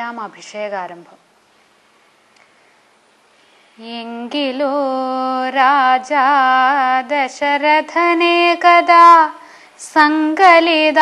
ശ്രീരാമാഭിഷേകാരംഭം. എങ്കിലോ രാജാ ദശരഥനെ കഥാ സങ്കലിതാനന്ദമാം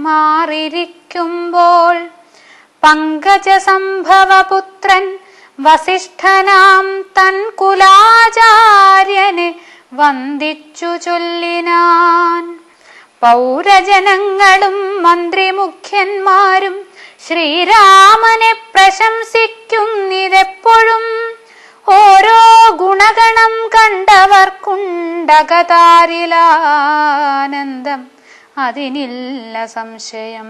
മാറിയിരിക്കുമ്പോൾ പങ്കജസംഭവപുത്രൻ വസിഷ്ഠനാം തൻ കുലാചാര്യനെ വന്ദിച്ചു ചൊല്ലിനാൻ. പൗരജനങ്ങളും മന്ത്രിമുഖ്യന്മാരും ശ്രീരാമനെ പ്രശംസിക്കുന്നിതെപ്പോഴും. ഓരോ ഗുണഗണം കണ്ടവർക്കുണ്ടകതാരിലാനന്ദം, അതിനില്ല സംശയം.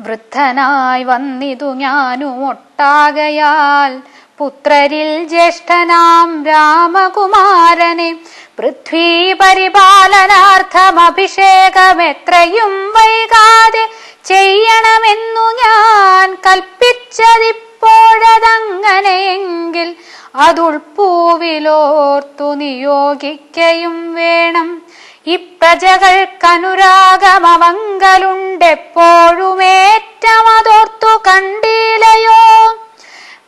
വൃദ്ധനായി വന്നിതു ഞാനും ഒട്ടാകയാൽ പുത്രരിൽ ജ്യേഷ്ഠനാം രാമകുമാരനെ പൃഥ്വീ പരിപാലനാർത്ഥമഭിഷേകമെത്രയും വൈകാതെ ചെയ്യണമെന്നു ഞാൻ കൽപ്പിച്ചതിപ്പോഴതങ്ങനെയെങ്കിൽ അതുൾപ്പൂവിലോർത്തു നിയോഗിക്കയും വേണം. ഇപ്രജകൾക്കനുരാഗമവങ്കലുണ്ടെപ്പോഴുമേറ്റമതോർത്തു കണ്ടീലയോ.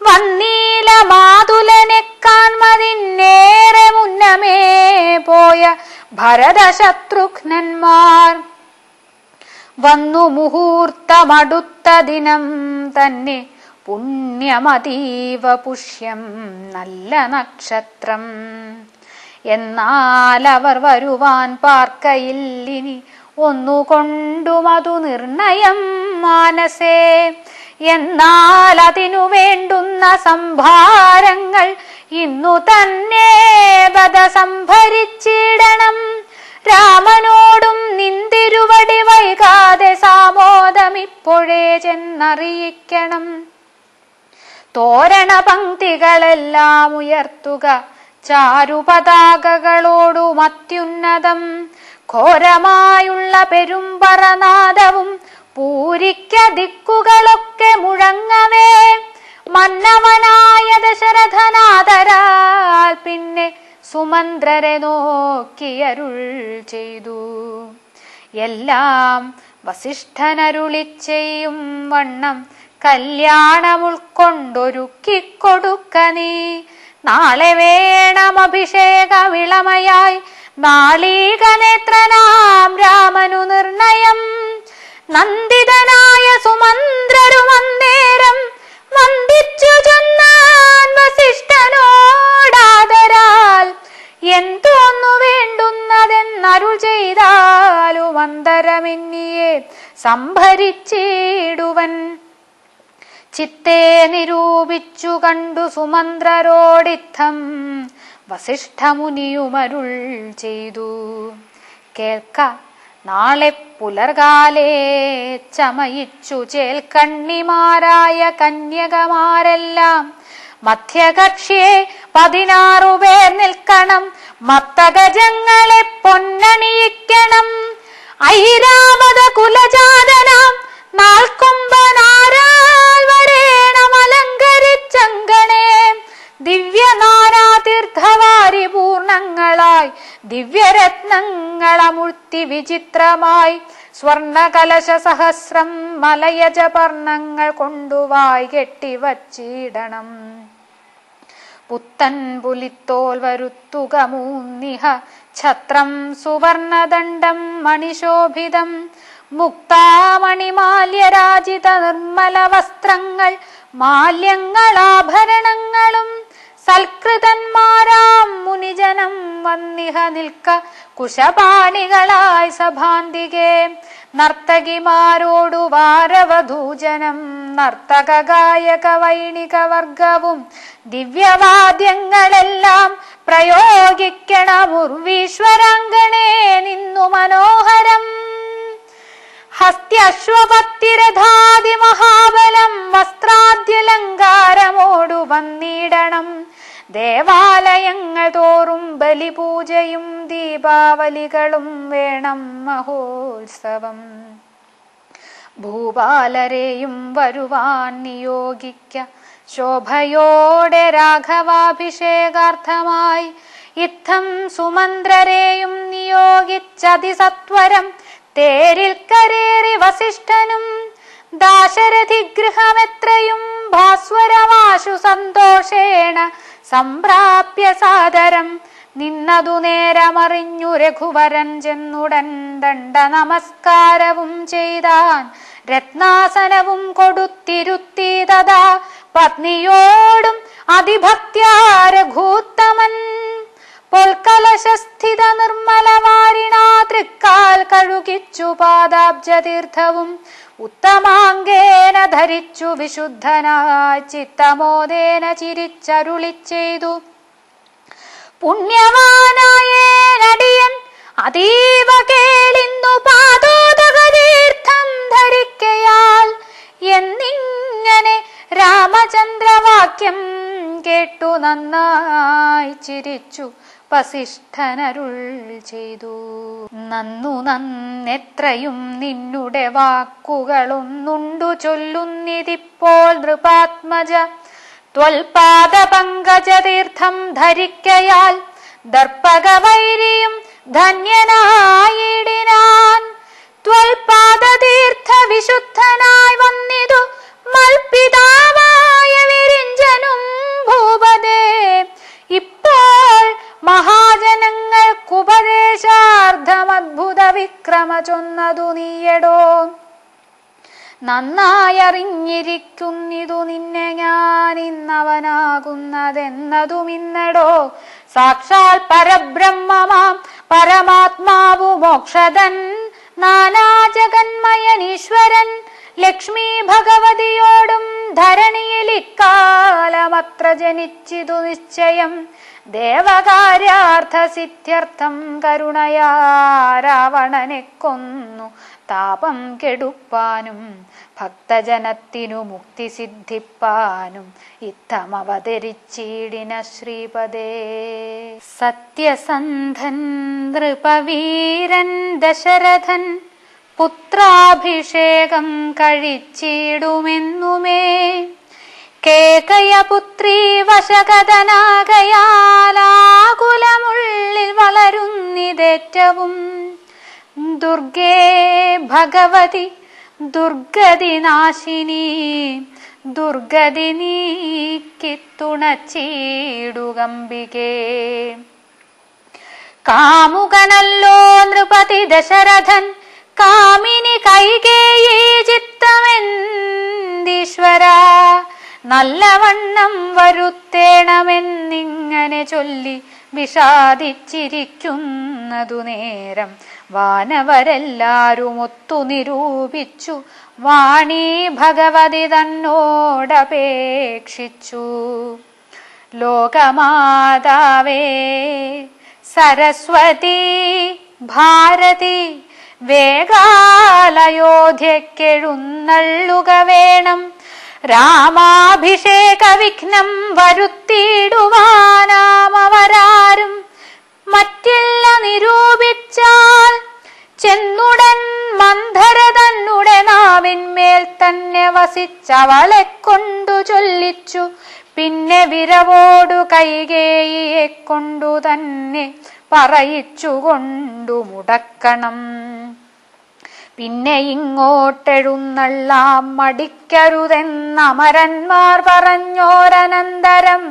വന്നീല മാതുലനെ കാൺമതിന്നേറെ മുന്നമേ പോയ ഭരതശത്രുഘ്നന്മാർ. വന്നു മുഹൂർത്തമടുത്ത ദിനം തന്നെ, പുണ്യമതീവ പുഷ്യം നല്ല നക്ഷത്രം. എന്നാൽ അവർ വരുവാൻ പാർക്കയില്ലിനി ഒന്നുകൊണ്ടുമതു നിർണയം മാനസേ. എന്നാൽ അതിനു വേണ്ടുന്ന സംഭാരങ്ങൾ ഇന്നു തന്നെ ബദ സംഭരിച്ചിടണം. രാമനോടും നിന്തിരുവടി വൈകാതെ സാമോദമിപ്പോഴേ ചെന്നറിയിക്കണം. തോരണ പങ്ക്തികളെല്ലാം ഉയർത്തുക ചാരുപതാകകളോടും അത്യുന്നതം. ഘോരമായുള്ള പെരുമ്പറനാദവും പൂരിക്ക ദിക്കുകളൊക്കെ മുഴങ്ങവേ മന്നവനായ ദശരഥനാദരാൽ പിന്നെ സുമന്ത്രരെ നോക്കിയരുൾ ചെയ്തു. എല്ലാം വസിഷ്ഠനരുളിച്ചെയ്യും വണ്ണം കല്യാണം ഉൾക്കൊണ്ടൊരുക്കിക്കൊടുക്ക നീ. നാളെ വേണം അഭിഷേക വിളമയായി നാളീകനേത്രനാം രാമനു നിർണയം. നന്ദിതനായ സുമന്ത്രരുമന്നേരം വന്ദിച്ചു ചൊന്നാൻ വസിഷ്ഠനോടാദരാൽ. എന്തോന്നു വേണ്ടുന്നതെന്നരുൾ ചെയ്താലും അന്തരമെന്നിയെ സംഭരിച്ചിടുവൻ. ചിത്തെ നിരൂപിച്ചു കണ്ടു സുമന്ത്രരോടിത്തം വസിഷ്ഠമുനിയുമരുൾ ചെയ്തു. കേൾക്ക, നാളെ പുലർകാലേ ചമയിച്ചു ചേൽക്കണ്ണിമാരായ കന്യകമാരെല്ലാം മധ്യകക്ഷിയെ 16 പേർ നിൽക്കണം. മത്തഗജങ്ങളെ പൊന്നണിയിക്കണം. ഐരാവത കുലജാതനാം നാൾക്കൊമ്പനാരാൽ വരേണം അലങ്കരിച്ചങ്കണേ. ദിവ്യനാനാതീർത്ഥവാരി പൂർണങ്ങളായി ദിവ്യരത്നങ്ങളമുഴ്ത്തി വിചിത്രമായി സ്വർണകലശ സഹസ്രം മലയജപർണങ്ങൾ കൊണ്ടുവായി കെട്ടിവച്ചിടണം. പുത്തൻ പുലിത്തോൽ വരുത്തുക മൂന്നിഹ ഛത്രം സുവർണദണ്ഡം മണിശോഭിതം. മുക്താമണിമാല്യരാജിത നിർമ്മല വസ്ത്രങ്ങൾ മാല്യങ്ങളാഭരണങ്ങളും സൽകൃതന്മാരാം മുനിജനം വന്നിഹ നിൽക്ക കുശപാണികളായി സഭാന്തികെ. നർത്തകിമാരോടു വാരവധൂജനം നർത്തക ഗായക വൈണിക വർഗവും ദിവ്യവാദ്യങ്ങളെല്ലാം പ്രയോഗിക്കണമുർവീശ്വരാങ്കണേ നിന്നു മനോഹരം. ഹസ്ത്യശ്വപത്തിരഥാതി മഹാബലം വസ്ത്രാദ്യലങ്കാരമോടു വന്നിടണം. ദേവാലയങ്ങൾ തോറും ബലിപൂജയും ദീപാവലികളും വേണം മഹോത്സവം. ഭൂപാലരെയും വരുവാൻ നിയോഗിക്ക ശോഭയോടെ രാഘവാഭിഷേകാർത്ഥമായി. ഇത്തം സുമന്ത്രരെയും നിയോഗിച്ചതിസത്വരം തേരിൽ കരേറി വസിഷ്ഠനും ദാശരഥി ഗൃഹമെത്രയും ഭാസ്വരമാശു സന്തോഷേണ സംപ്രാപ്യ സാദരം നിന്നതു നേരമറിഞ്ഞു രഘുവരൻ ചെന്നുടൻ ദണ്ഡ നമസ്കാരവും ചെയ്താൻ. രത്നാസനവും കൊടുത്തിരുത്തി തഥാ പത്നിയോടും അതിഭക്ത്യാ രഘൂത്തമൻ. പൊൽക്കലശസ്ഥിത നിർമ്മലവാരിണാ തൃക്കാൽ കഴുകിച്ചു പാദാബ്ജതീർത്ഥവും ഉത്തമാംഗേന ധരിച്ചു വിശുദ്ധനായി ചിത്തമോദേന ചിരിച്ചരുളി ചെയ്തു. പുണ്യവാനായേനടിയൻ അതീവ കേളിന്നു പാദോദകതീർത്ഥം ധരിക്കയാൽ എന്നിങ്ങനെ രാമചന്ദ്രവാക്യം കേട്ടു നന്നായി ചിരിച്ചു വസിഷ്ഠനരുൾ ചെയ്തു. നന്നു നന്നെത്രയും നിന്നുടെ വാക്കുകളൊന്നുണ്ടു ചൊല്ലുന്നിതിപ്പോൾ നൃപാത്മജ. ത്വൽപാദ പങ്കജതീർത്ഥം ധരിക്കയാൽ ദർപ്പകവൈരിയും ധന്യനായിടിനാൻ. ത്വൽപാദതീർത്ഥ വിശുദ്ധനായി വന്നിതു മൽപിതാവായ വിരിഞ്ചനും ഭൂപതേ. ഇപ്പോൾ മഹാജനങ്ങൾക്കുപദേശാർത്ഥമദ്ഭുത വിക്രമ ചൊന്നതു നീയടോ. നന്നായറിഞ്ഞിരിക്കുന്നിതു നിന്നെ ഞാൻ ഇന്നവനാകുന്നതെന്നതുമിന്നടോ. സാക്ഷാൽ പരബ്രഹ്മമാം പരമാത്മാവു മോക്ഷദൻ നാനാജഗന്മയനീശ്വരൻ ലക്ഷ്മി ഭഗവതിയോടും ധരണിയിൽ ഇക്കാലമത്ര ജനിച്ചിതു നിശ്ചയം. ദേവകാര്യാർത്ഥ സിദ്ധ്യർത്ഥം കരുണയാ രാവണനെ കൊന്നു താപം കെടുപ്പാനും ഭക്തജനത്തിനു മുക്തി സിദ്ധിപ്പാനും ഇത്തമവതരിച്ചിടിന ശ്രീപദേ. സത്യസന്ധൻ നൃപവീരൻ ദശരഥൻ പുത്രാഭിഷേകം കഴിച്ചിടുമെന്നുമേ. കേകയപുത്രീ വശകഥനാകയാലാകുലമുള്ളിൽ വളരുന്നിതേറ്റവും. ദുർഗേ ഭഗവതി ദുർഗതി നാശിനി ദുർഗതി നീക്കിത്തുണച്ചിടുകമ്പികേ. കാമുകനല്ലോ നൃപതി ദശരഥൻ കാമിനി കൈകേയീ ചിത്തമെന്തീശ്വര. നല്ലവണ്ണം വരുത്തേണമെന്നിങ്ങനെ ചൊല്ലി വിഷാദിച്ചിരിക്കുന്നതു നേരം വാനവരെല്ലാരും ഒത്തു നിരൂപിച്ചു വാണി ഭഗവതി തന്നോടപേക്ഷിച്ചു. ലോകമാതാവേ സരസ്വതി ഭാരതി വേഗാലയോധ്യക്കെഴുന്നള്ളുക വേണം. രാമാഭിഷേക വിഘ്നം വരുത്തിയിടുവാനാമവരാരും മറ്റില്ല നിരൂപിച്ചാൽ ചെന്നുടൻ മന്ധര തന്നെ നാവിന്മേൽ തന്നെ വസിച്ചവളെ കൊണ്ടു ചൊല്ലിച്ചു. പിന്നെ വിരവോടു കൈകേയിയെ കൊണ്ടു തന്നെ പറയിച്ചുകൊണ്ടു മുടക്കണം. പിന്നെ ഇങ്ങോട്ടെഴുന്നള്ളാം മടിക്കരുതെന്നമരന്മാർ പറഞ്ഞോരനന്തരം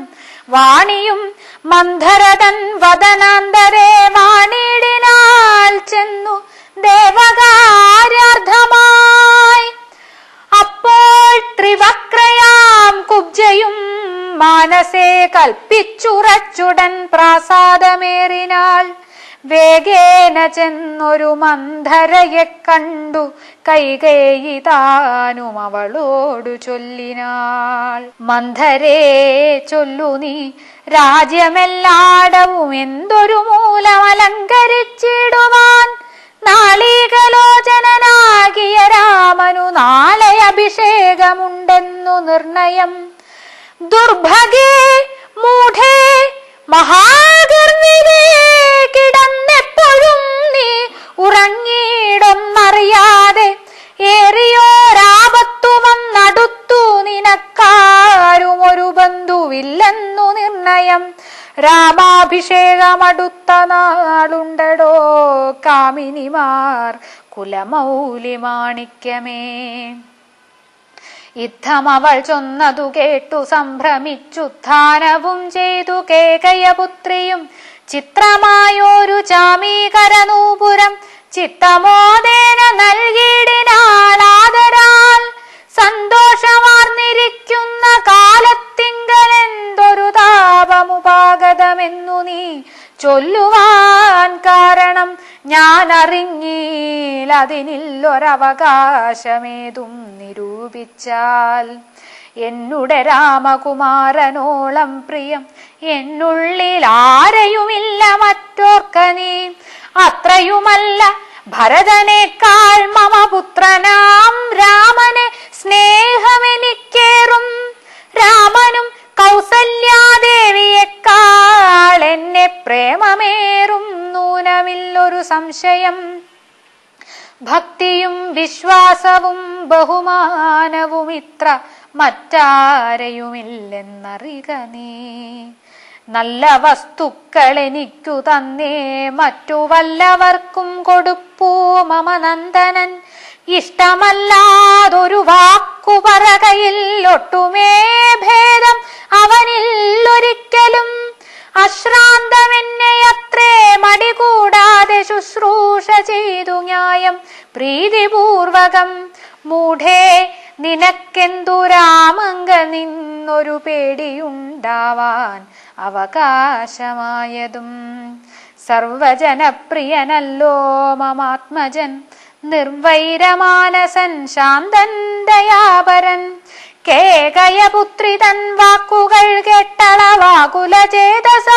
വാണിയും മന്ധരതൻ വദനാന്തരേ വാണിടിനാൾ ചെന്നു ദേവകാര്യാർത്ഥമായി. അപ്പോൾ ത്രിവക്രയാം കുബ്ജയും മാനസേ കൽപ്പിച്ചുറച്ചുടൻ പ്രാസാദമേറിനാൾ. വേഗേന ചെന്നൊരു മന്ധരയെ കണ്ടു കൈകേയി താനും അവളോടു ചൊല്ലിനാൾ. മന്ധരേ ചൊല്ലു നീ രാജ്യമെല്ലാടവും എന്തൊരു മൂലമലങ്കരിച്ചിടുവാൻ. നാളീകലോചനാകിയ രാമനു നാളെ അഭിഷേകമുണ്ടെന്നു നിർണയം. ദുർഭഗേ മൂഢേ മഹാഗർവിരേ കിടന്നെപ്പോഴും നീ ഉറങ്ങിയിടൊന്നറിയാതെ ഏറിയോരാപത്തു വന്നടുത്തു നിനക്കാരും ഒരു ബന്ധുവില്ലെന്നു നിർണയം. രാമാഭിഷേകമടുത്ത നാളുണ്ടടോ കാമിനിമാർ കുലമൗലി മാണിക്യമേ. യുദ്ധം അവൾ ചൊന്നതു കേട്ടു സംഭ്രമിച്ചുത്ഥാനവും ചെയ്തു കേകയപുത്രിയും ചിത്രമായൊരു ചാമീകരനൂപുരം ചിത്തമോദേന നൽകിയിടിനാളാദരാൽ. സന്തോഷമാർന്നിരിക്കുന്ന കാലത്തിങ്കലെന്തൊരു താപമുപാഗതമെന്നു നീ ചൊല്ലുവാൻ കാരണം ഞാൻ അറിഞ്ഞീലതിനില്ലൊരവകാശമേതും നിരൂപിച്ചാൽ. എന്നുടെ രാമകുമാരനോളം പ്രിയം എന്നുള്ളിൽ ആരെയുമില്ല മറ്റോർക്ക നീ. അത്രയുമല്ല ഭരതനേക്കാൾ മമ പുത്രനാം രാമനെ സ്നേഹമെനിക്കേറും. രാമനും കൗസല്യാദേവിയേക്കാൾ എന്നെ പ്രേമമേറും നൂനമില്ലൊരു സംശയം. ഭക്തിയും വിശ്വാസവും ബഹുമാനവും ഇത്ര മറ്റാരെയുമില്ലെന്നറിക നീ. നല്ല വസ്തുക്കൾ എനിക്കു തന്നേ മറ്റു വല്ലവർക്കും കൊടുപ്പൂ മമ നന്ദനൻ. ഇഷ്ടമല്ലാതൊരു വാക്കു പറകയിൽ ഒട്ടുമേ ഭേദം അവനില്ലൊരിക്കലും. അശ്രാന്തമെന്നെ അത്രേ മടികൂടാതെ ശുശ്രൂഷ ചെയ്തു ന്യായം പ്രീതിപൂർവകം. മൂഢേ നിനക്കെന്തു രാമങ്കൽ നിന്നൊരു പേടിയുണ്ടാവാൻ അവകാശമായതും. സർവജനപ്രിയനല്ലോ മമാത്മജൻ നിർവൈരമാനസൻ ശാന്തൻ ദയാപരൻ. കേകയപുത്രി തൻ വാക്കുകൾ കേട്ടളവാകുല ചേതസ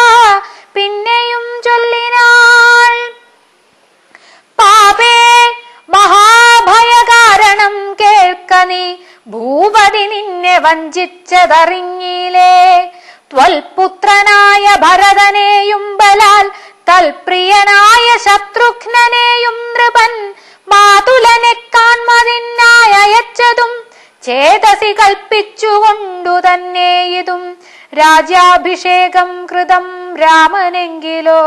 പിന്നെയും ചൊല്ലിനാൾ. പാപേ മഹാഭയകാരണം കേൾക്ക നീ. ഭൂപതി നിന്നെ വഞ്ചിച്ചതറിഞ്ഞില്ലേ. ത്വൽപുത്രനായ ഭരതനെയും ബലാൽ തൽപ്രിയനായ ശത്രുഘ്നനെയും നൃപൻ മാതുലനെ കാൺമതിനായി അയച്ചതും ചേതസി കൽപ്പിച്ചുകൊണ്ടു തന്നെ ഇതും. രാജ്യാഭിഷേകം കൃതം രാമനെങ്കിലോ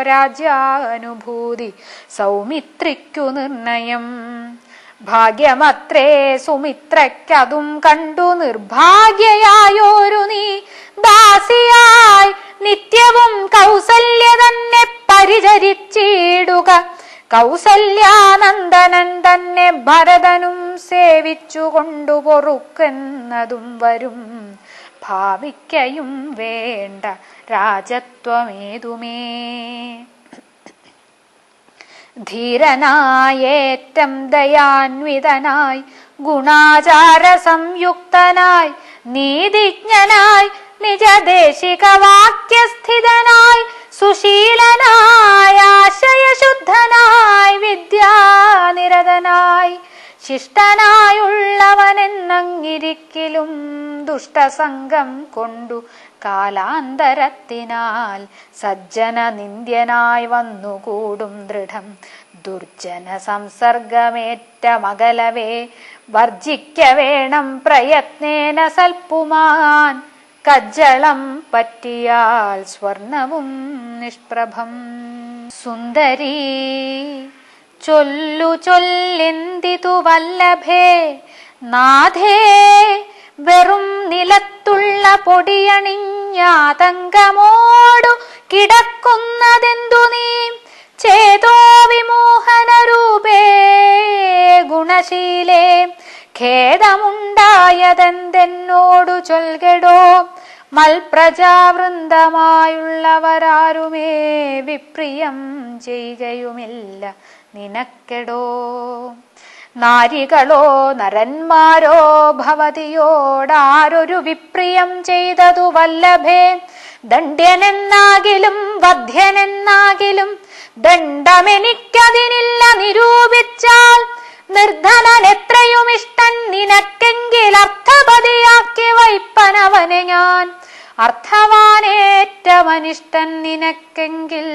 രാജ്യാനുഭൂതി സൗമിത്രിക്കു നിർണയം. ഭാഗ്യമത്രേ സുമിത്രയ്ക്കതും കണ്ടു നിർഭാഗ്യയായോരു നീ. ദാസിയായി നിത്യവും കൗസല്യ തന്നെ പരിചരിച്ചിടുക. കൗസല്യാനന്ദനൻ തന്നെ ഭരതനും സേവിച്ചുകൊണ്ടു പൊറുക്കുന്നതും വരും. ഭാവിക്കയും വേണ്ട രാജത്വമേതുമേ. ധീരനായേറ്റം ദയാന്വിതനായി ഗുണാചാര സംയുക്തനായി നീതിജ്ഞനായി നിജദേശിക വാക്യസ്ഥിതനായി സുശീലനായി ആശയശുദ്ധനായി വിദ്യാനിരതനായി ശിഷ്ടനായുള്ളവനെന്നങ്ങിരിക്കിലും ദുഷ്ടസംഗം കൊണ്ടു കാലാന്തരത്തിനാൽ സജ്ജന നിന്ദ്യനായി വന്നുകൂടും ദൃഢം. ദുർജന സംസർഗമേറ്റ മകലവേ വർജിക്ക വേണം പ്രയത്നേന സൽപ്പുമാൻ. കജ്ജളം പറ്റിയാൽ സ്വർണവും നിഷ്പ്രഭം. സുന്ദരീ ചൊല്ലു ചൊല്ലെന്തിതു വല്ലഭേ നാഥേ. വെറും നിലത്തുള്ള പൊടിയണിഞ്ഞാതങ്കമോടു കിടക്കുന്നതെന്തു നീ. ചേതോ വിമോഹനരൂപേ ഗുണശീലേ ഖേദമുണ്ടായതെന്തെന്നോടു ചൊൽകെടോ. മൽപ്രജാവൃന്ദമായുള്ളവരാരുമേ വിപ്രിയം ചെയ്യുകയുമില്ല നിനക്കെടോ. നാരികളോ നരന്മാരോ ഭവതിയോടാരൊരു വിപ്രിയം ചെയ്തതു വല്ലഭേ. ദണ്ഡ്യനെന്നാകിലും വധ്യനെന്നാകിലും ദണ്ഡമെനിക്കതിനില്ല നിരൂപിച്ചാൽ. നിർധനൻ എത്രയും ഇഷ്ടൻ നിനക്കെങ്കിൽ അർത്ഥപതിയാക്കി വയ്പ്പനവനെ ഞാൻ. അർത്ഥവാനേറ്റവനിഷ്ടൻ നിനക്കെങ്കിൽ